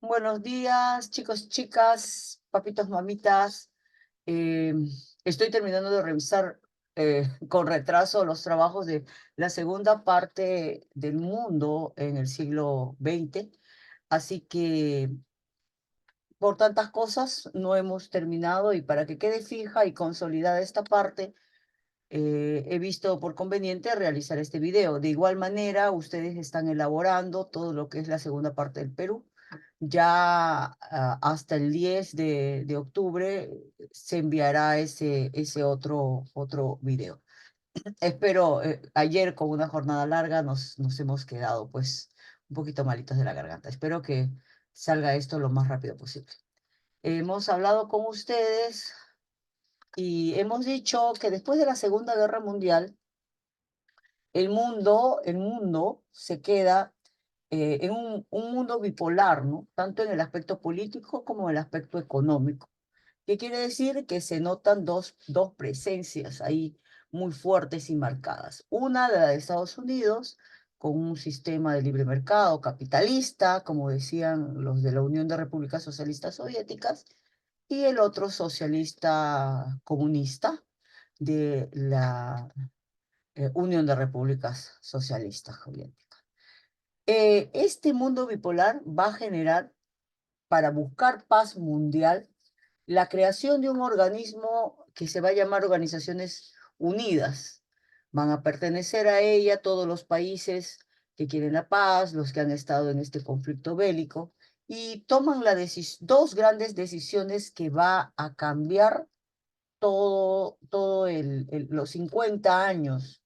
Buenos días, chicos, chicas, papitos, mamitas. Eh, Estoy terminando de revisar con retraso los trabajos de la segunda parte del mundo en el siglo XX. Así que por tantas cosas no hemos terminado y para que quede fija y consolidada esta parte, he visto por conveniente realizar este video. De igual manera, ustedes están elaborando todo lo que es la segunda parte del Perú. Ya hasta el 10 de octubre se enviará ese otro video. Espero, ayer con una jornada larga nos hemos quedado pues un poquito malitos de la garganta. Espero que salga esto lo más rápido posible. Hemos hablado con ustedes y hemos dicho que después de la Segunda Guerra Mundial, el mundo se queda en un mundo bipolar, ¿no? Tanto en el aspecto político como en el aspecto económico. ¿Qué quiere decir? Que se notan dos presencias ahí muy fuertes y marcadas. Una de la de Estados Unidos, con un sistema de libre mercado capitalista, como decían los de la Unión de Repúblicas Socialistas Soviéticas, y el otro socialista comunista de la Unión de Repúblicas Socialistas Soviéticas. Este mundo bipolar va a generar, para buscar paz mundial, la creación de un organismo que se va a llamar Organizaciones Unidas. Van a pertenecer a ella todos los países que quieren la paz, los que han estado en este conflicto bélico, y toman dos grandes decisiones que va a cambiar todo los 50 años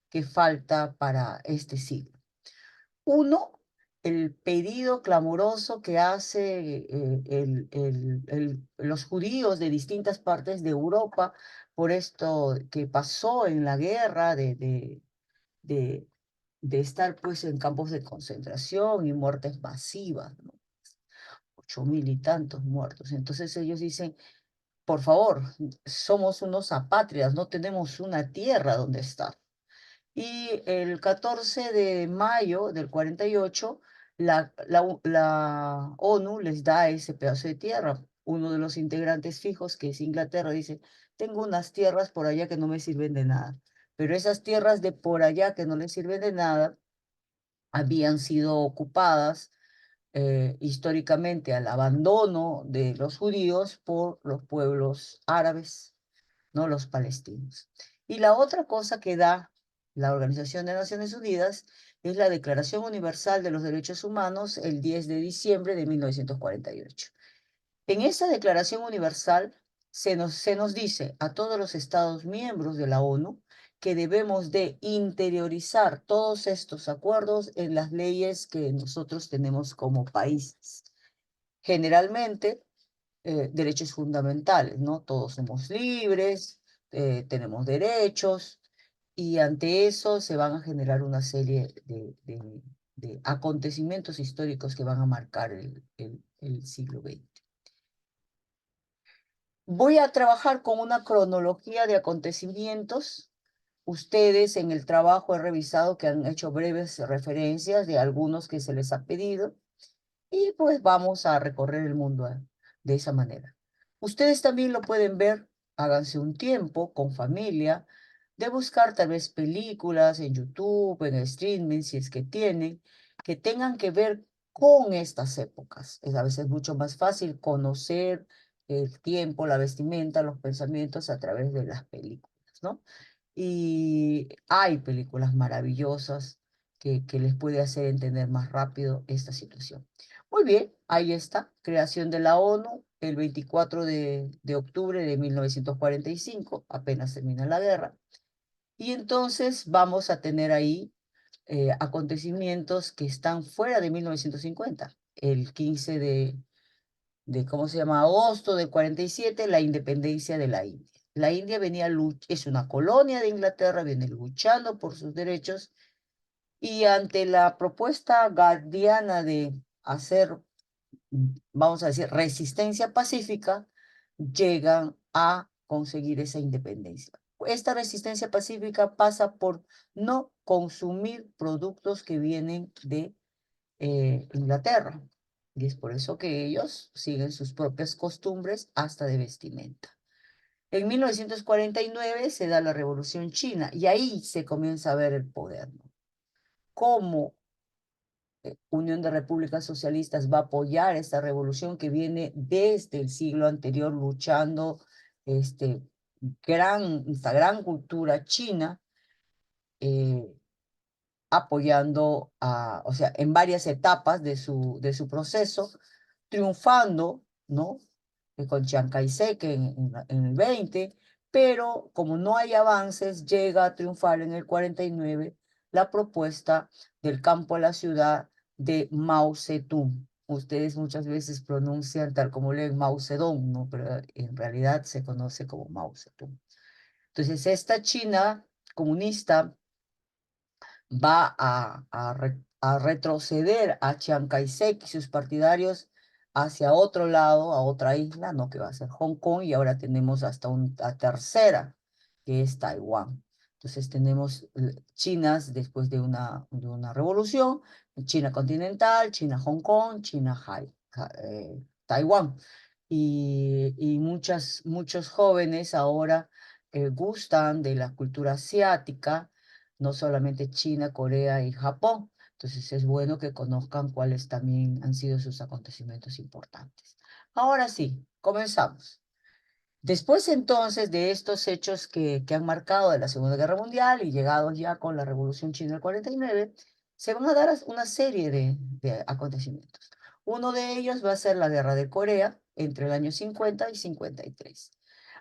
que falta para este siglo. Uno, el pedido clamoroso que hace los judíos de distintas partes de Europa por esto que pasó en la guerra de, de estar pues en campos de concentración y muertes masivas, ¿no? 8.000 y tantos muertos. Entonces ellos dicen, por favor, somos unos apátridas, no tenemos una tierra donde estar. Y el 14 de mayo del 48, la ONU les da ese pedazo de tierra. Uno de los integrantes fijos, que es Inglaterra, dice, tengo unas tierras por allá que no me sirven de nada. Pero esas tierras de por allá que no les sirven de nada habían sido ocupadas históricamente al abandono de los judíos por los pueblos árabes, no los palestinos. Y la otra cosa que da la Organización de Naciones Unidas es la Declaración Universal de los Derechos Humanos el 10 de diciembre de 1948. En esa Declaración Universal se nos dice a todos los Estados miembros de la ONU que debemos de interiorizar todos estos acuerdos en las leyes que nosotros tenemos como países. Generalmente, derechos fundamentales, ¿no? Todos somos libres, tenemos derechos, y ante eso se van a generar una serie de acontecimientos históricos que van a marcar el siglo XX. Voy a trabajar con una cronología de acontecimientos. Ustedes en el trabajo he revisado que han hecho breves referencias de algunos que se les ha pedido. Y pues vamos a recorrer el mundo de esa manera. Ustedes también lo pueden ver, háganse un tiempo con familia, de buscar tal vez películas en YouTube, en streaming, si es que tienen, que tengan que ver con estas épocas. Es a veces mucho más fácil conocer el tiempo, la vestimenta, los pensamientos a través de las películas, ¿no? Y hay películas maravillosas que les puede hacer entender más rápido esta situación. Muy bien, ahí está, creación de la ONU el 24 de octubre de 1945, apenas termina la guerra. Y entonces vamos a tener ahí acontecimientos que están fuera de 1950. El 15 ¿cómo se llama? Agosto del 47, la independencia de la India. La India es una colonia de Inglaterra, viene luchando por sus derechos y ante la propuesta guardiana de hacer, vamos a decir, resistencia pacífica, llegan a conseguir esa independencia. Esta resistencia pacífica pasa por no consumir productos que vienen de Inglaterra. Y es por eso que ellos siguen sus propias costumbres hasta de vestimenta. En 1949 se da la Revolución China y ahí se comienza a ver el poder, ¿no? Cómo Unión de Repúblicas Socialistas va a apoyar esta revolución que viene desde el siglo anterior luchando este, esta gran cultura china, eh, apoyando o sea, en varias etapas de su proceso, triunfando, ¿no? Con Chiang Kai-shek en el 20, pero como no hay avances, llega a triunfar en el 49 la propuesta del campo a la ciudad de Mao Zedong. Ustedes muchas veces pronuncian tal como leen Mao Zedong, ¿no? Pero en realidad se conoce como Mao Zedong. Entonces, esta China comunista va a retroceder a Chiang Kai-shek y sus partidarios hacia otro lado, a otra isla, ¿no? Que va a ser Hong Kong, y ahora tenemos hasta una tercera, que es Taiwán. Entonces tenemos Chinas después de una revolución, China continental, China Hong Kong, China Taiwán. Y muchos jóvenes ahora gustan de la cultura asiática, no solamente China, Corea y Japón. Entonces es bueno que conozcan cuáles también han sido sus acontecimientos importantes. Ahora sí, comenzamos. Después entonces de estos hechos que han marcado de la Segunda Guerra Mundial y llegados ya con la Revolución China del 49, se van a dar una serie de acontecimientos. Uno de ellos va a ser la Guerra de Corea entre el año 50 y 53.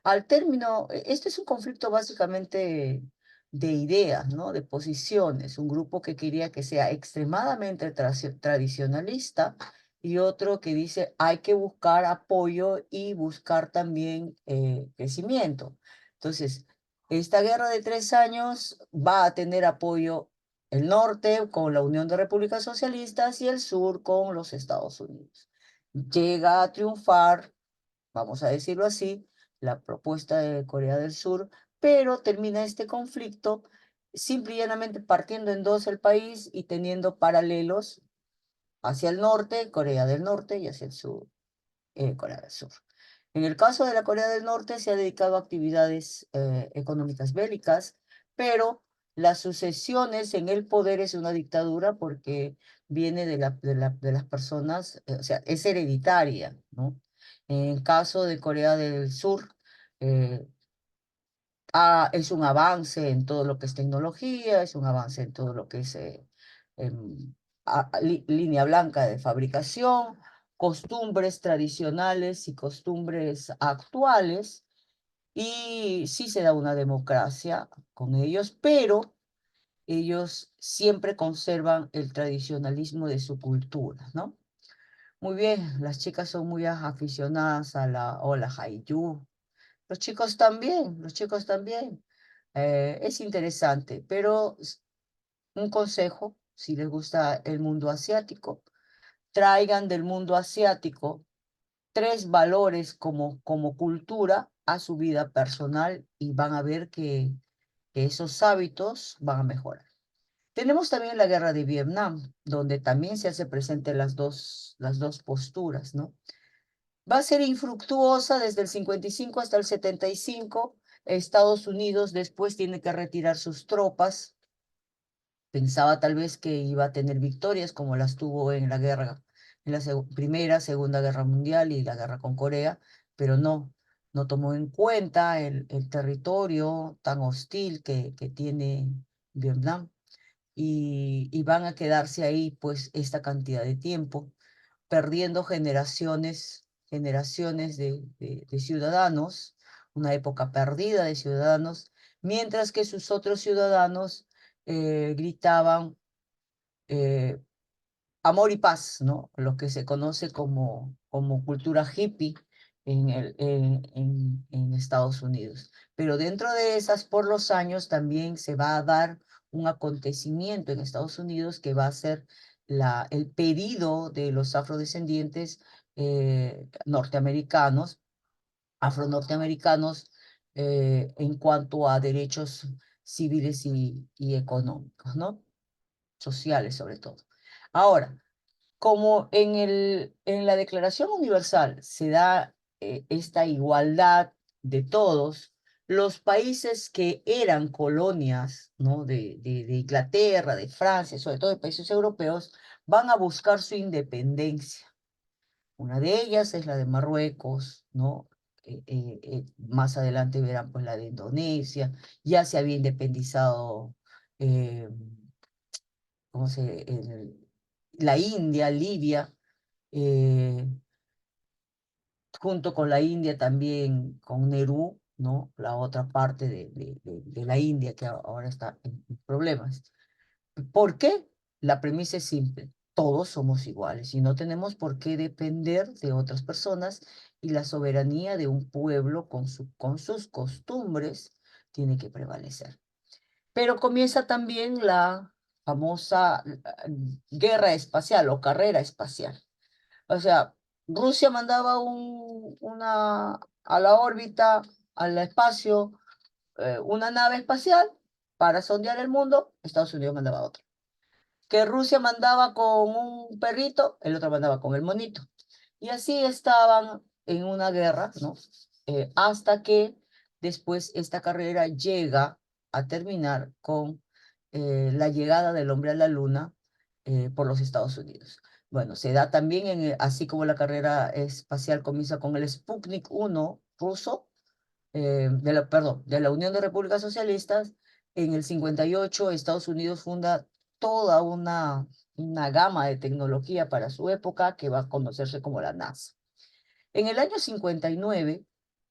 Al término, este es un conflicto básicamente de ideas, ¿no? De posiciones. Un grupo que quería que sea extremadamente tradicionalista y otro que dice hay que buscar apoyo y buscar también crecimiento. Entonces, esta guerra de 3 años va a tener apoyo el norte con la Unión de Repúblicas Socialistas y el sur con los Estados Unidos. Llega a triunfar, vamos a decirlo así, la propuesta de Corea del Sur, pero termina este conflicto simple y llanamente partiendo en dos el país y teniendo paralelos hacia el norte, Corea del Norte, y hacia el sur, Corea del Sur. En el caso de la Corea del Norte se ha dedicado a actividades económicas bélicas, pero las sucesiones en el poder es una dictadura porque viene de las personas, o sea, es hereditaria, ¿no? En el caso de Corea del Sur, eh, es un avance en todo lo que es tecnología, es un avance en todo lo que es em, línea blanca de fabricación, costumbres tradicionales y costumbres actuales, y sí se da una democracia con ellos, pero ellos siempre conservan el tradicionalismo de su cultura, ¿no? Muy bien, las chicas son muy aficionadas a la ola Haiyu, los chicos también, los chicos también. Es interesante, pero un consejo, si les gusta el mundo asiático, traigan del mundo asiático 3 valores como cultura a su vida personal y van a ver que esos hábitos van a mejorar. Tenemos también la guerra de Vietnam, donde también se hace presente las dos posturas, ¿no? Va a ser infructuosa desde el 55 hasta el 75. Estados Unidos después tiene que retirar sus tropas. Pensaba tal vez que iba a tener victorias como las tuvo en la guerra, en la Primera, Segunda Guerra Mundial y la guerra con Corea, pero no tomó en cuenta el territorio tan hostil que tiene Vietnam, y van a quedarse ahí pues esta cantidad de tiempo perdiendo generaciones de ciudadanos, una época perdida de ciudadanos, mientras que sus otros ciudadanos gritaban eh, amor y paz, ¿no? Lo que se conoce como cultura hippie en Estados Unidos. Pero dentro de esas, por los años, también se va a dar un acontecimiento en Estados Unidos que va a ser el pedido de los afrodescendientes norteamericanos, afro-norteamericanos, en cuanto a derechos civiles y económicos, ¿no? Sociales sobre todo. Ahora, como en la Declaración Universal se da esta igualdad de todos, los países que eran colonias, ¿no? de Inglaterra, de Francia, sobre todo de países europeos, van a buscar su independencia. Una de ellas es la de Marruecos, ¿no? Más adelante verán pues la de Indonesia, ya se había independizado, eh, ¿cómo se? La India, Libia, eh, junto con la India también con Nehru, ¿no? La otra parte de la India que ahora está en problemas. ¿Por qué? La premisa es simple. Todos somos iguales y no tenemos por qué depender de otras personas y la soberanía de un pueblo con sus costumbres tiene que prevalecer. Pero comienza también la famosa guerra espacial o carrera espacial. O sea, Rusia mandaba a la órbita, al espacio, una nave espacial para sondear el mundo, Estados Unidos mandaba otra. Que Rusia mandaba con un perrito, el otro mandaba con el monito. Y así estaban en una guerra, ¿no? Hasta que después esta carrera llega a terminar con la llegada del hombre a la luna por los Estados Unidos. Bueno, se da también, así como la carrera espacial comienza con el Sputnik 1 ruso, perdón, de la Unión de Repúblicas Socialistas, en el 58 Estados Unidos funda toda una gama de tecnología para su época que va a conocerse como la NASA. En el año 59,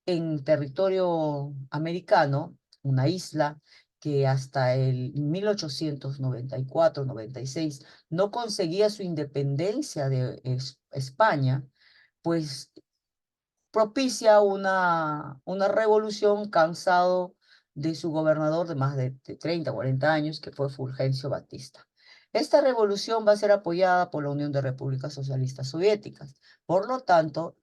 en territorio americano, una isla que hasta el 1894-96 no conseguía su independencia de España, pues propicia una revolución cansado de su gobernador de más de 30, 40 años, que fue Fulgencio Batista. Esta revolución va a ser apoyada por la Unión de Repúblicas Socialistas Soviéticas. Por lo tanto,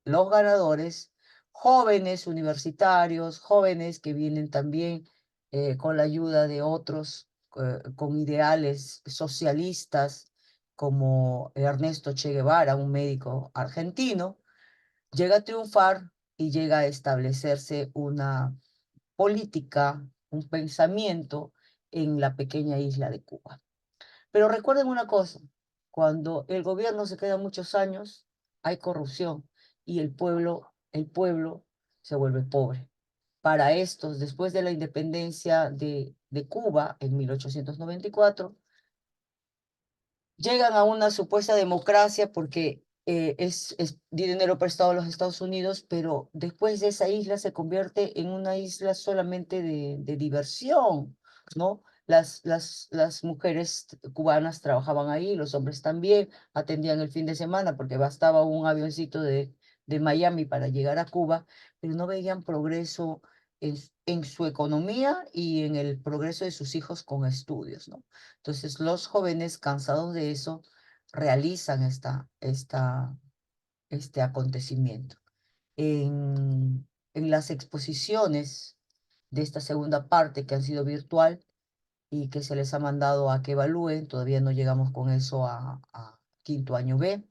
los ganadores, jóvenes universitarios, jóvenes que vienen también con la ayuda de otros con ideales socialistas, como Ernesto Che Guevara, un médico argentino, llega a triunfar y llega a establecerse una política, un pensamiento en la pequeña isla de Cuba. Pero recuerden una cosa, cuando el gobierno se queda muchos años, hay corrupción y el pueblo se vuelve pobre. Para estos, después de la independencia de Cuba en 1894, llegan a una supuesta democracia porque es dinero prestado a los Estados Unidos, pero después de esa isla se convierte en una isla solamente de diversión, ¿no? Las mujeres cubanas trabajaban ahí, los hombres también, atendían el fin de semana porque bastaba un avioncito de Miami para llegar a Cuba, pero no veían progreso en su economía y en el progreso de sus hijos con estudios, ¿no? Entonces, los jóvenes cansados de eso realizan este acontecimiento. En las exposiciones de esta segunda parte que han sido virtual y que se les ha mandado a que evalúen, todavía no llegamos con eso a quinto año B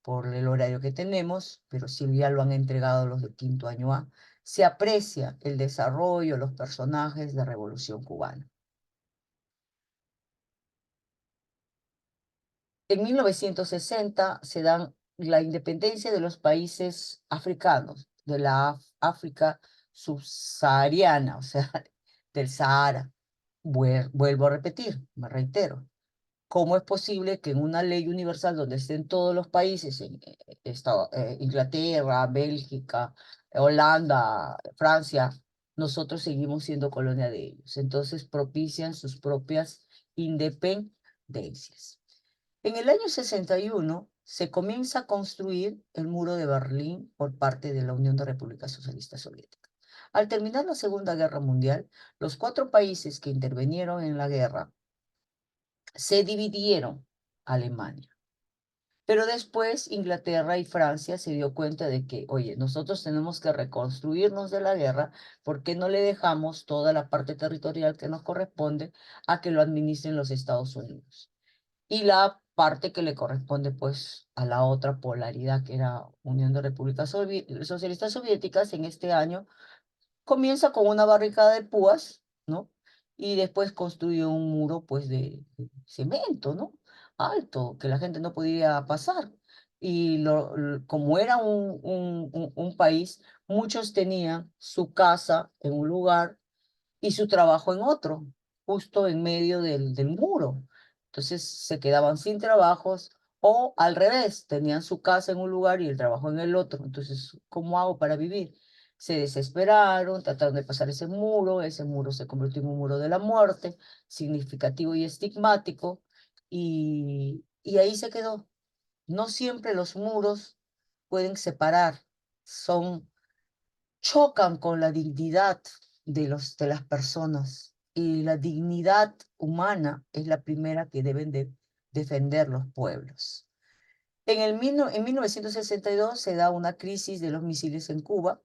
por el horario que tenemos, pero sí ya lo han entregado los de quinto año A, se aprecia el desarrollo, los personajes de Revolución Cubana. En 1960 se dan la independencia de los países africanos, de la África subsahariana, o sea, del Sahara. Vuelvo a repetir, me reitero. ¿Cómo es posible que en una ley universal donde estén todos los países, Inglaterra, Bélgica, Holanda, Francia, nosotros seguimos siendo colonia de ellos? Entonces propician sus propias independencias. En el año 61 se comienza a construir el muro de Berlín por parte de la Unión de Repúblicas Socialistas Soviéticas. Al terminar la Segunda Guerra Mundial, los 4 países que intervinieron en la guerra se dividieron Alemania. Pero después Inglaterra y Francia se dio cuenta de que, oye, nosotros tenemos que reconstruirnos de la guerra, porque no le dejamos toda la parte territorial que nos corresponde a que lo administren los Estados Unidos. y la parte que le corresponde pues a la otra polaridad que era Unión de Repúblicas Socialistas Soviéticas en este año. Comienza con una barricada de púas, ¿no? Y después construye un muro, pues, de cemento, ¿no? Alto, que la gente no podía pasar. Y como era un país, muchos tenían su casa en un lugar y su trabajo en otro, justo en medio del muro. Entonces se quedaban sin trabajos o al revés, tenían su casa en un lugar y el trabajo en el otro. Entonces, ¿cómo hago para vivir? Se desesperaron, trataron de pasar ese muro se convirtió en un muro de la muerte, significativo y estigmático, y ahí se quedó. No siempre los muros pueden separar, son chocan con la dignidad de las personas y la dignidad humana es la primera que deben de defender los pueblos. En 1962 se da una crisis de los misiles en Cuba.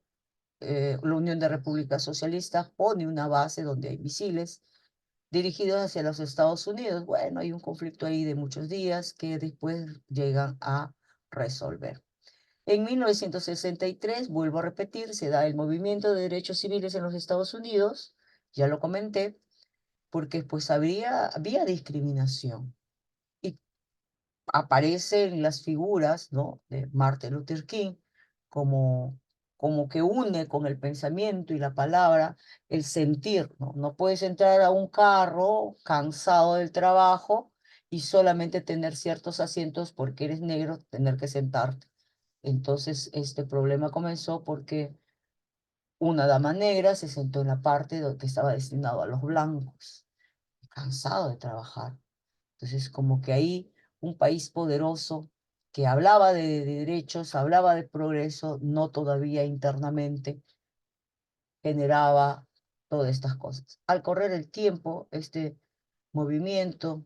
La Unión de Repúblicas Socialistas pone una base donde hay misiles dirigidos hacia los Estados Unidos. Bueno, hay un conflicto ahí de muchos días que después llegan a resolver. En 1963, vuelvo a repetir, se da el movimiento de derechos civiles en los Estados Unidos, ya lo comenté, porque pues había discriminación. Y aparecen las figuras, ¿no? De Martin Luther King como, como que une con el pensamiento y la palabra el sentir, ¿no? No puedes entrar a un carro cansado del trabajo y solamente tener ciertos asientos porque eres negro, tener que sentarte. Entonces, este problema comenzó porque una dama negra se sentó en la parte que estaba destinado a los blancos, cansado de trabajar. Entonces, como que ahí un país poderoso que hablaba de derechos, hablaba de progreso, no todavía internamente, generaba todas estas cosas. Al correr el tiempo, este movimiento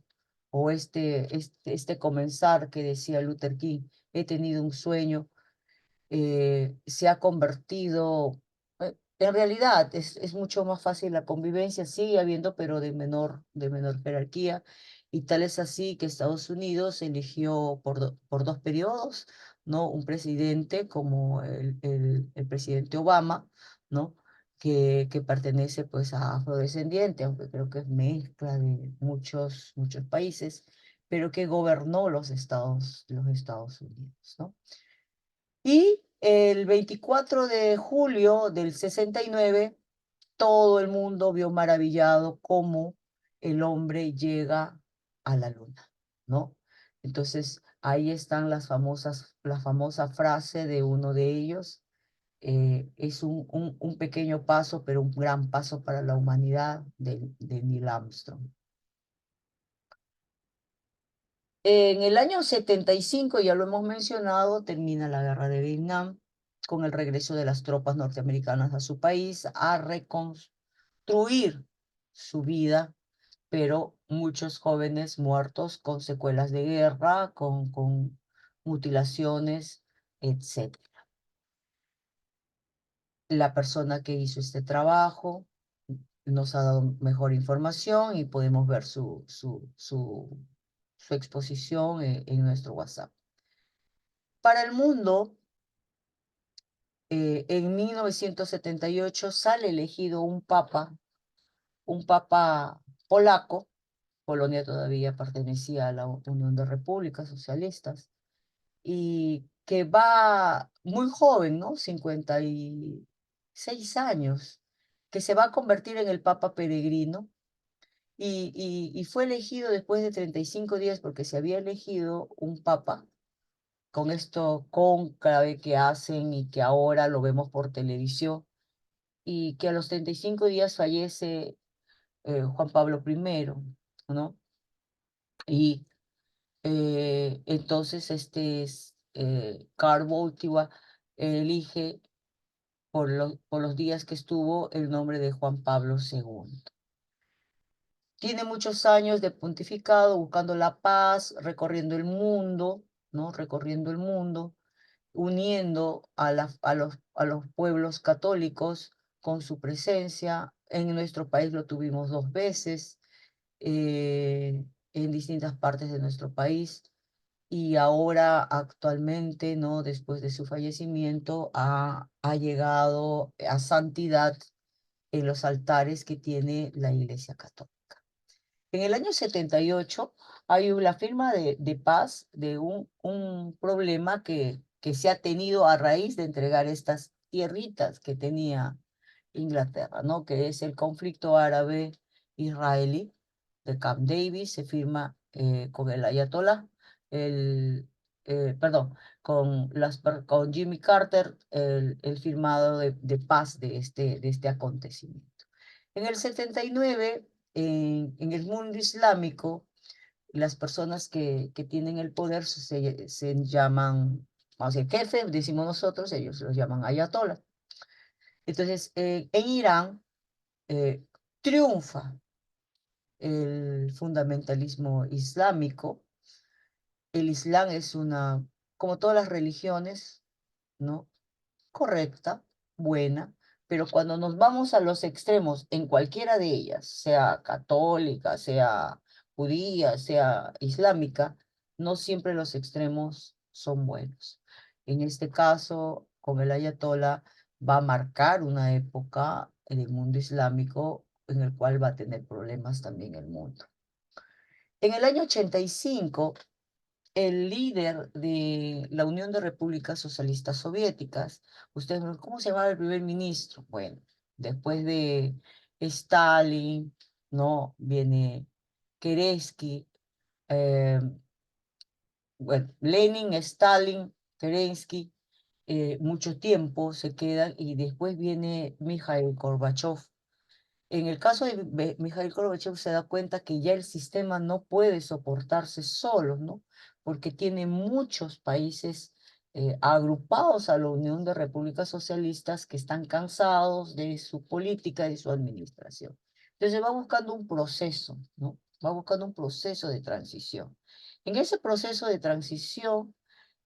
o este comenzar que decía Luther King, he tenido un sueño, se ha convertido, en realidad es mucho más fácil la convivencia, sigue habiendo, pero de menor jerarquía, y tal es así que Estados Unidos eligió por dos periodos, ¿no? Un presidente como el presidente Obama, ¿no? Que pertenece pues a afrodescendiente, aunque creo que es mezcla de muchos países, pero que gobernó los Estados Unidos, ¿no? Y el 24 de julio del 69, todo el mundo vio maravillado cómo el hombre llega a la luna, ¿no? Entonces, ahí están la famosa frase de uno de ellos, es un pequeño paso, pero un gran paso para la humanidad de Neil Armstrong. En el año 75, ya lo hemos mencionado, termina la guerra de Vietnam con el regreso de las tropas norteamericanas a su país a reconstruir su vida, pero muchos jóvenes muertos con secuelas de guerra, con mutilaciones, etc. La persona que hizo este trabajo nos ha dado mejor información y podemos ver su exposición en nuestro WhatsApp. Para el mundo, en 1978 sale elegido un papa polaco. Polonia todavía pertenecía a la Unión de Repúblicas Socialistas, y que va muy joven, ¿no? 56 años, que se va a convertir en el papa peregrino, y fue elegido después de 35 días porque se había elegido un papa con esto cónclave que hacen y que ahora lo vemos por televisión, y que a los 35 días fallece Juan Pablo I, ¿no? Y entonces Karl Wojtyła elige por los días que estuvo el nombre de Juan Pablo II. Tiene muchos años de pontificado, buscando la paz, recorriendo el mundo, ¿no? Recorriendo el mundo, uniendo a los pueblos católicos con su presencia. En nuestro país lo tuvimos dos veces. en distintas partes de nuestro país y ahora actualmente, ¿no? Después de su fallecimiento, ha llegado a santidad en los altares que tiene la Iglesia Católica. En el año 78 hay la firma de paz de un problema que se ha tenido a raíz de entregar estas tierritas que tenía Inglaterra, ¿no? Que es el conflicto árabe-israelí de Camp David. Se firma con el ayatollah, perdón, con Jimmy Carter, el firmado de paz de este acontecimiento. En el 79, en el mundo islámico, las personas que tienen el poder se llaman, o sea, jefe, decimos nosotros, ellos los llaman ayatollah. Entonces, en Irán triunfa el fundamentalismo islámico. El Islam es como todas las religiones, ¿no? Correcta, buena, pero cuando nos vamos a los extremos en cualquiera de ellas, sea católica, sea judía, sea islámica, no siempre los extremos son buenos. En este caso, con el ayatollah, va a marcar una época en el mundo islámico en el cual va a tener problemas también el mundo. En el año 85, el líder de la Unión de Repúblicas Socialistas Soviéticas, ¿cómo se llamaba el primer ministro? Bueno, después de Stalin, ¿no? Viene Kerensky, eh, bueno, Lenin, Stalin, Kerensky, mucho tiempo se quedan y después viene Mikhail Gorbachev. En el caso de Mikhail Gorbachev se da cuenta que ya el sistema no puede soportarse solo, ¿no? Porque tiene muchos países agrupados a la Unión de Repúblicas Socialistas que están cansados de su política y de su administración. Entonces va buscando un proceso, ¿no? Va buscando un proceso de transición. En ese proceso de transición,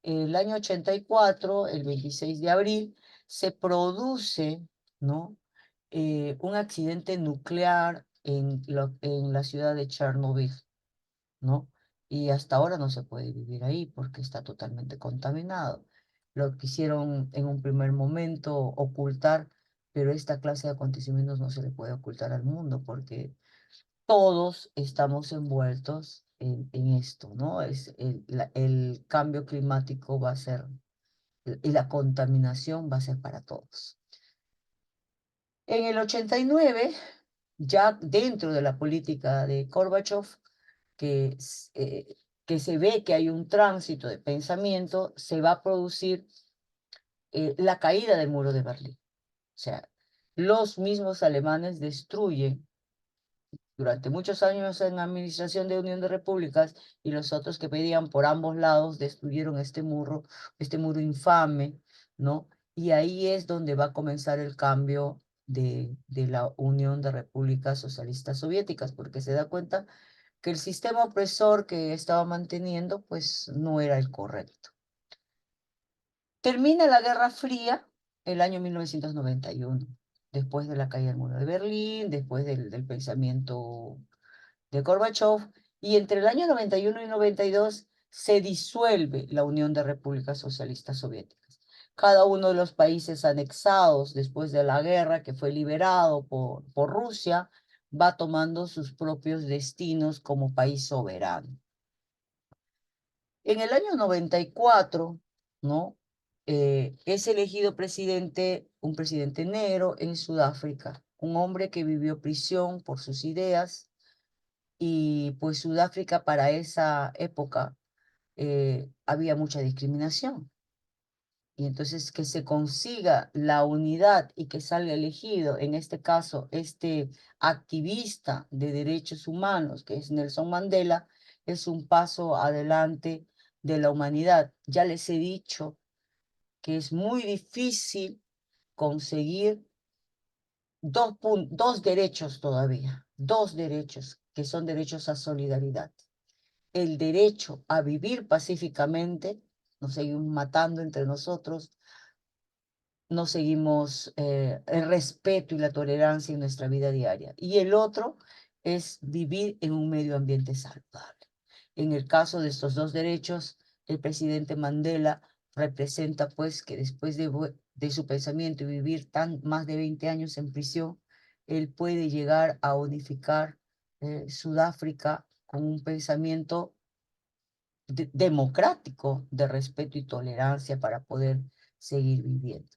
el año 84, el 26 de abril, se produce, ¿no? Un accidente nuclear en la ciudad de Chernobyl, ¿no? Y hasta ahora no se puede vivir ahí porque está totalmente contaminado. Lo quisieron en un primer momento ocultar, pero esta clase de acontecimientos no se le puede ocultar al mundo porque todos estamos envueltos en esto, ¿no? El cambio climático va a ser, y la contaminación va a ser para todos. En el 89, ya dentro de la política de Gorbachev, que, que se ve que hay un tránsito de pensamiento, se va a producir la caída del muro de Berlín. O sea, los mismos alemanes destruyen durante muchos años en administración de Unión de Repúblicas y los otros que pedían por ambos lados destruyeron este muro infame, ¿no? Y ahí es donde va a comenzar el cambio de la Unión de Repúblicas Socialistas Soviéticas, porque se da cuenta que el sistema opresor que estaba manteniendo, pues no era el correcto. Termina la Guerra Fría el año 1991, después de la caída del muro de Berlín, después del pensamiento de Gorbachev, y entre el año 91 y 92 se disuelve la Unión de Repúblicas Socialistas Soviéticas. Cada uno de los países anexados después de la guerra, que fue liberado por Rusia, va tomando sus propios destinos como país soberano. En el año 94, ¿no? Es elegido presidente, un presidente negro en Sudáfrica, un hombre que vivió prisión por sus ideas, y pues Sudáfrica para esa época había mucha discriminación. Y entonces que se consiga la unidad y que salga elegido, en este caso, este activista de derechos humanos, que es Nelson Mandela, es un paso adelante de la humanidad. Ya les he dicho que es muy difícil conseguir dos derechos todavía, dos derechos, que son derechos a solidaridad. El derecho a vivir pacíficamente, nos seguimos matando entre nosotros, no seguimos el respeto y la tolerancia en nuestra vida diaria. Y el otro es vivir en un medio ambiente saludable. En el caso de estos dos derechos, el presidente Mandela representa pues que después de su pensamiento y vivir más de 20 años en prisión, él puede llegar a unificar Sudáfrica con un pensamiento democrático de respeto y tolerancia para poder seguir viviendo.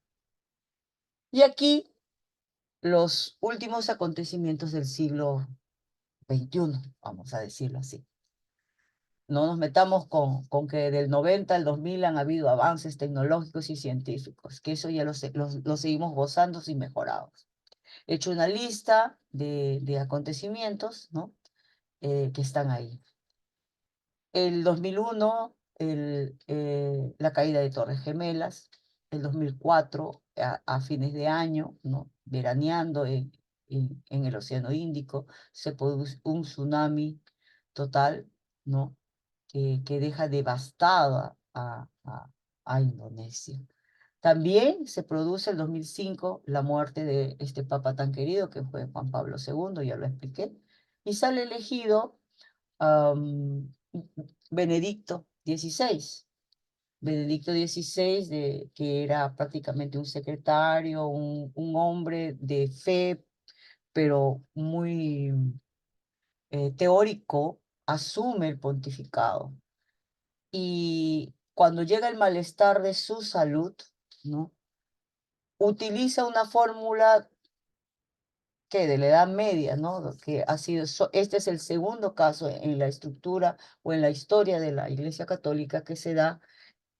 Y aquí los últimos acontecimientos del siglo XXI, vamos a decirlo así. No nos metamos con que del 90 al 2000 han habido avances tecnológicos y científicos, que eso ya lo seguimos gozando y mejorados. He hecho una lista de acontecimientos, ¿no? Que están ahí. El 2001, la caída de Torres Gemelas. El 2004, a fines de año, ¿no? Veraneando en el Océano Índico, se produce un tsunami total, ¿no? Que deja devastada a Indonesia. También se produce el 2005 la muerte de este papa tan querido que fue Juan Pablo II, ya lo expliqué, y sale elegido Benedicto XVI. Benedicto XVI, que era prácticamente un secretario, un hombre de fe, pero muy teórico, asume el pontificado. Y cuando llega el malestar de su salud, ¿no? Utiliza una fórmula que de la Edad Media, ¿no? Que ha sido, este es el segundo caso en la estructura o en la historia de la Iglesia Católica que se da,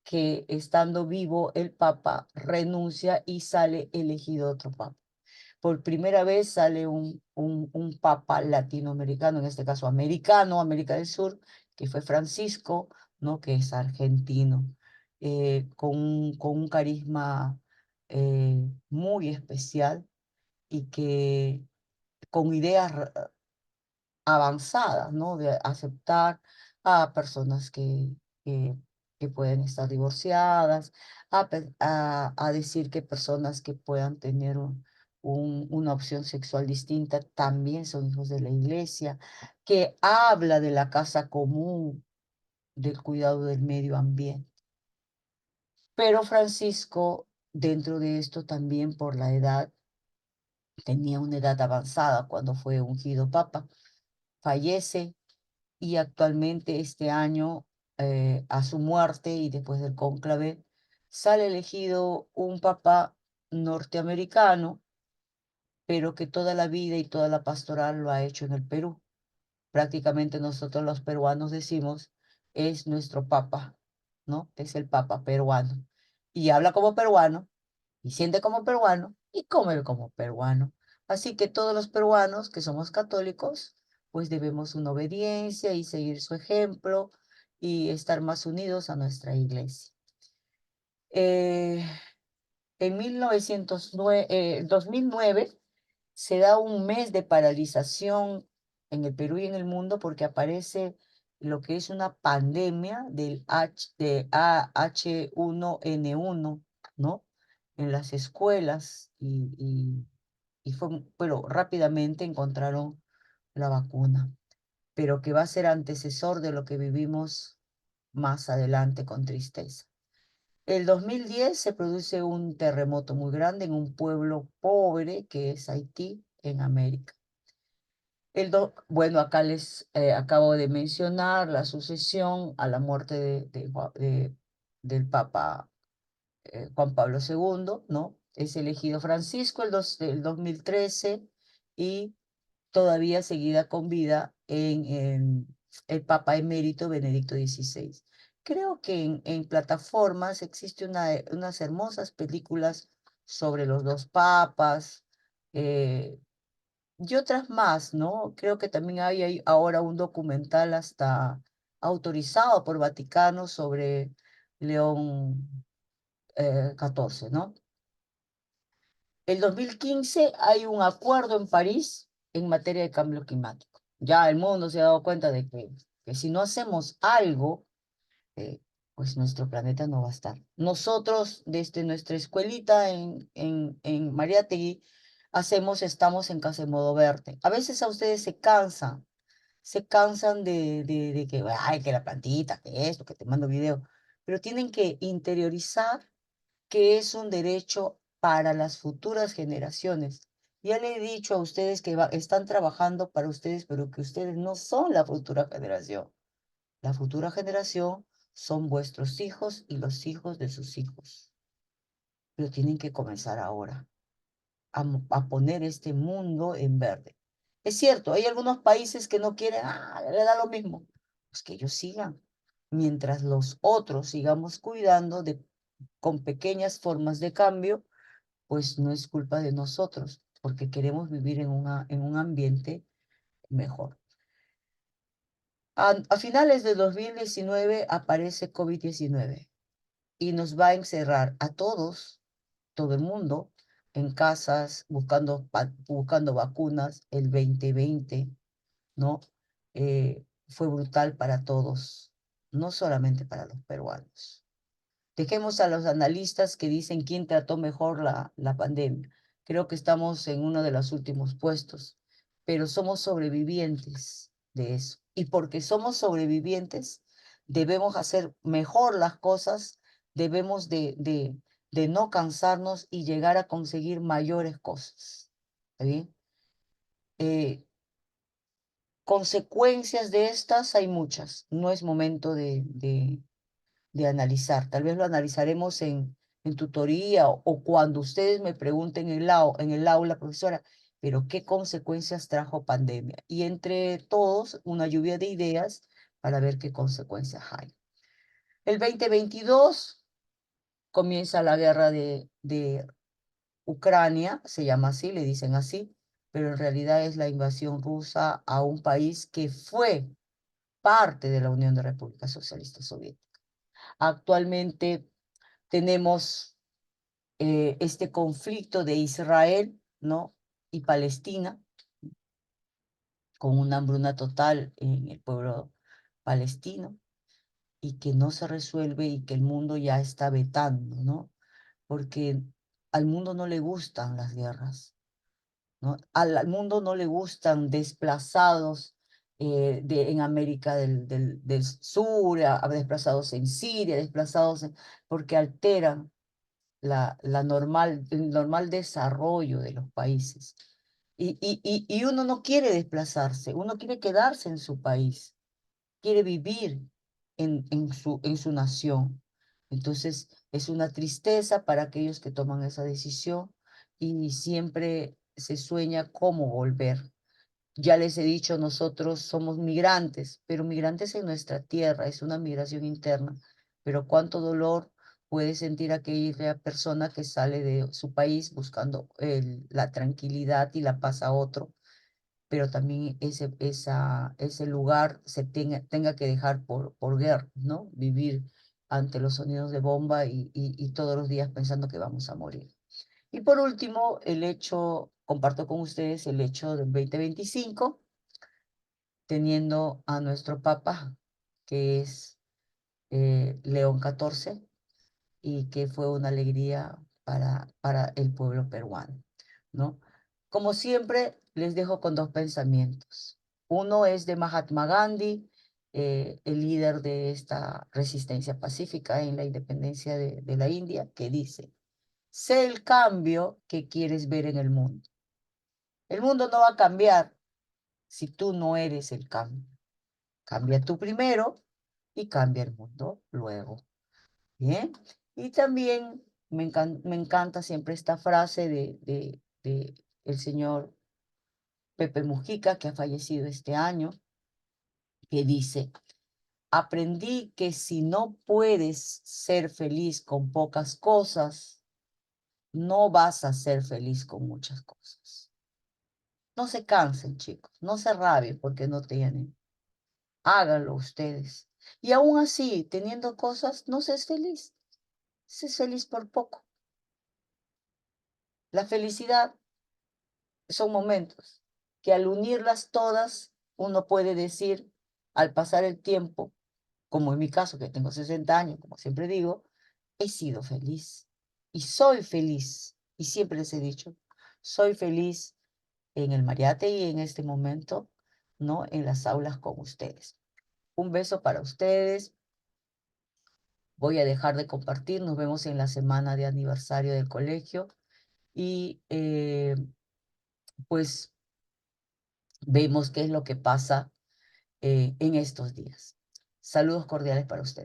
que estando vivo el Papa renuncia y sale elegido otro Papa. Por primera vez sale un Papa latinoamericano, en este caso americano, América del Sur, que fue Francisco, ¿no? Que es argentino, con un carisma muy especial y que con ideas avanzadas, ¿no? De aceptar a personas que, que pueden estar divorciadas, a decir que personas que puedan tener una opción sexual distinta también son hijos de la iglesia, que habla de la casa común, del cuidado del medio ambiente. Pero Francisco, dentro de esto también por la edad, tenía una edad avanzada cuando fue ungido papa, fallece y actualmente este año, a su muerte y después del cónclave, sale elegido un papa norteamericano, pero que toda la vida y toda la pastoral lo ha hecho en el Perú. Prácticamente nosotros los peruanos decimos, es nuestro papa, ¿no? Es el papa peruano. Y habla como peruano, y siente como peruano, y come como peruano. Así que todos los peruanos que somos católicos, pues debemos una obediencia y seguir su ejemplo y estar más unidos a nuestra iglesia. En 2009 se da un mes de paralización en el Perú y en el mundo porque aparece lo que es una pandemia de H1N1, ¿no? En las escuelas pero rápidamente encontraron la vacuna, pero que va a ser antecesor de lo que vivimos más adelante con tristeza. El 2010 se produce un terremoto muy grande en un pueblo pobre que es Haití, en América. Bueno, acá les acabo de mencionar la sucesión a la muerte del Papa Juan Pablo II, ¿no? Es elegido Francisco el 2013 y todavía seguida con vida en el Papa emérito Benedicto XVI. Creo que en plataformas existe unas hermosas películas sobre los dos papas y otras más, ¿no? Creo que también hay ahora un documental hasta autorizado por Vaticano sobre León XIV, ¿no? El 2015 hay un acuerdo en París en materia de cambio climático. Ya el mundo se ha dado cuenta de que si no hacemos algo, pues nuestro planeta no va a estar. Nosotros, desde nuestra escuelita en Mariátegui, estamos en casa en modo verde. A veces a ustedes se cansan se cansan de que, ay, que la plantita, que esto, que te mando video, pero tienen que interiorizar que es un derecho para las futuras generaciones. Ya le he dicho a ustedes que están trabajando para ustedes, pero que ustedes no son la futura generación. La futura generación son vuestros hijos y los hijos de sus hijos. Pero tienen que comenzar ahora a poner este mundo en verde. Es cierto, hay algunos países que no quieren, le da lo mismo. Pues que ellos sigan, mientras los otros sigamos cuidando con pequeñas formas de cambio, pues no es culpa de nosotros, porque queremos vivir en un ambiente mejor. A finales de 2019 aparece COVID-19 y nos va a encerrar a todos, todo el mundo, en casas, buscando vacunas. El 2020, ¿no? Fue brutal para todos, no solamente para los peruanos. Dejemos a los analistas que dicen quién trató mejor la pandemia. Creo que estamos en uno de los últimos puestos, pero somos sobrevivientes de eso. Y porque somos sobrevivientes, debemos hacer mejor las cosas, debemos de no cansarnos y llegar a conseguir mayores cosas. ¿Está bien? Consecuencias de estas hay muchas. No es momento de analizar. Tal vez lo analizaremos en tutoría o cuando ustedes me pregunten en el aula, profesora, pero ¿qué consecuencias trajo pandemia? Y entre todos, una lluvia de ideas para ver qué consecuencias hay. El 2022 comienza la guerra de Ucrania, se llama así, le dicen así, pero en realidad es la invasión rusa a un país que fue parte de la Unión de Repúblicas Socialistas Soviéticas. Actualmente tenemos este conflicto de Israel, ¿no? Y Palestina, con una hambruna total en el pueblo palestino y que no se resuelve y que el mundo ya está vetando, ¿no? Porque al mundo no le gustan las guerras, ¿no? Al mundo no le gustan desplazados en América del Sur, desplazados en Siria, porque alteran el normal desarrollo de los países. Y uno no quiere desplazarse, uno quiere quedarse en su país, quiere vivir en su nación. Entonces, es una tristeza para aquellos que toman esa decisión y siempre se sueña cómo volver. Ya les he dicho, nosotros somos migrantes, pero migrantes en nuestra tierra, es una migración interna. Pero cuánto dolor puede sentir aquella persona que sale de su país buscando la tranquilidad y la paz a otro, pero también ese lugar tenga que dejar por guerra, ¿no? Vivir ante los sonidos de bomba y todos los días pensando que vamos a morir. Y por último, comparto con ustedes el hecho del 2025 teniendo a nuestro Papa, que es León XIV, y que fue una alegría para el pueblo peruano, ¿no? Como siempre, les dejo con dos pensamientos. Uno es de Mahatma Gandhi, el líder de esta resistencia pacífica en la independencia de la India, que dice, sé el cambio que quieres ver en el mundo. El mundo no va a cambiar si tú no eres el cambio. Cambia tú primero y cambia el mundo luego. Bien. Y también me encanta siempre esta frase de el señor Pepe Mujica, que ha fallecido este año, que dice, aprendí que si no puedes ser feliz con pocas cosas, no vas a ser feliz con muchas cosas. No se cansen, chicos, no se rabien porque no tienen. Háganlo ustedes. Y aún así, teniendo cosas, no se es feliz. Se es feliz por poco. La felicidad son momentos que al unirlas todas, uno puede decir, al pasar el tiempo, como en mi caso, que tengo 60 años, como siempre digo, he sido feliz y soy feliz. Y siempre les he dicho, soy feliz en el Mariate y en este momento ¿no? En las aulas con ustedes. Un beso para ustedes. Voy a dejar de compartir. Nos vemos en la semana de aniversario del colegio. Y pues vemos qué es lo que pasa en estos días. Saludos cordiales para ustedes.